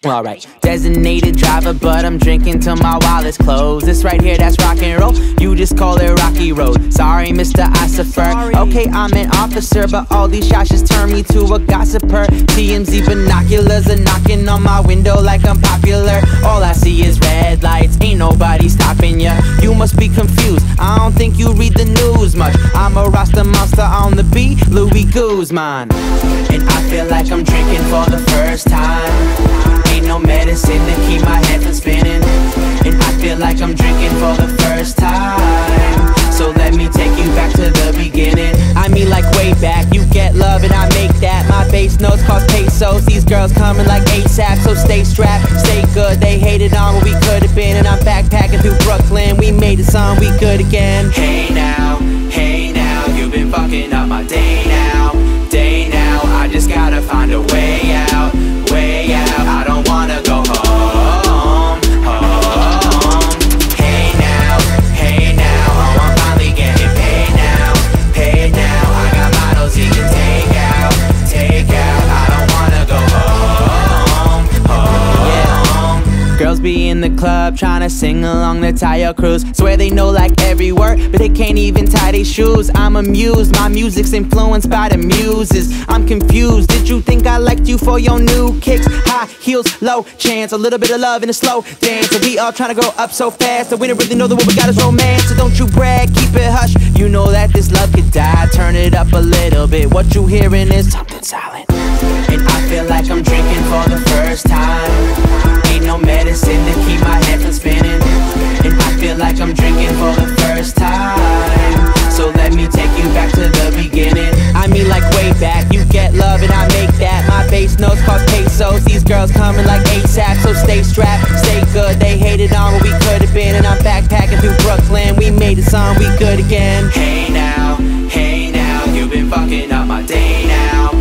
Alright, designated driver, but I'm drinking till my wallet's closed. This right here, that's rock and roll. You just call it Rocky Road. Sorry, Mr. Ossifer. Okay, I'm an officer, but all these shots just turn me to a gossiper. TMZ binoculars are knocking on my window like I'm popular. All I see is red lights, ain't nobody stopping ya. You must be confused, I don't think you read the news much. I'm a Rasta monster on the beat, Louis Guzman. And I feel like I'm drinking for the first time. Ain't no medicine to keep my head from spinning. And I feel like I'm drinking for the first time. So let me take you back to the beginning. I mean like way back, you get love and I make that. My bass notes cost pesos, these girls coming like ASAP. So stay strapped, stay good, they hated on what we could've been. And I'm backpacking through Brooklyn, we made it song, we good again. Hey now, you've been fucking up my day now. I just gotta find a way out, I don't wanna go home. Hey now, oh I'm finally getting paid now. I got models he can take out, I don't wanna go home. Girls be in the club tryna sing along the Tayo Cruz. Swear they know like every word, but they can't even tie their shoes. I'm amused, my music's influenced by the muses. I'm confused, did you think I liked you for your new kicks? High heels, low chance, a little bit of love in a slow dance. And we all tryna grow up so fast that we don't really know that what we got is romance. So don't you brag, keep it hush, you know that this love could die. Turn it up a little bit, what you hearing is something silent. And I feel like I'm drinking for the first time. Ain't no medicine to keep my head from spinning. And I feel like I'm drinking for the first time. So let me take you back to the beginning. I mean like way back, you get love and I make that. My bass notes cost pesos, these girls coming like ASAP. So stay strapped, stay good, they hated on what we could've been. And I'm backpacking through Brooklyn, we made it song, we good again. Hey now, you've been fucking up my day now.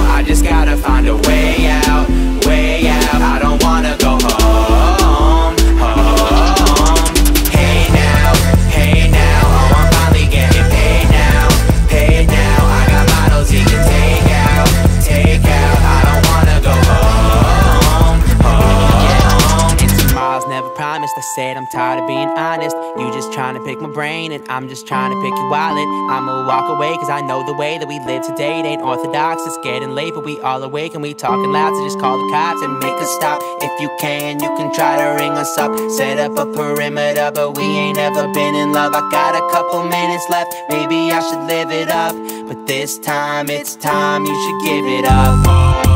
I just gotta find a way out, I don't wanna go home. Hey now, oh I'm finally getting paid now. I got models he can take out, I don't wanna go home. And tomorrow's never promised, I said I'm tired of being honest. You just trying to pick my brain and I'm just trying to pick your wallet. I'ma walk away cause I know the way that we live today it ain't orthodox. It's getting late but we all awake and we talking loud, so just call the cops and make us stop. If you can try to ring us up. Set up a perimeter but we ain't ever been in love. I got a couple minutes left, maybe I should live it up. But this time, it's time you should give it up.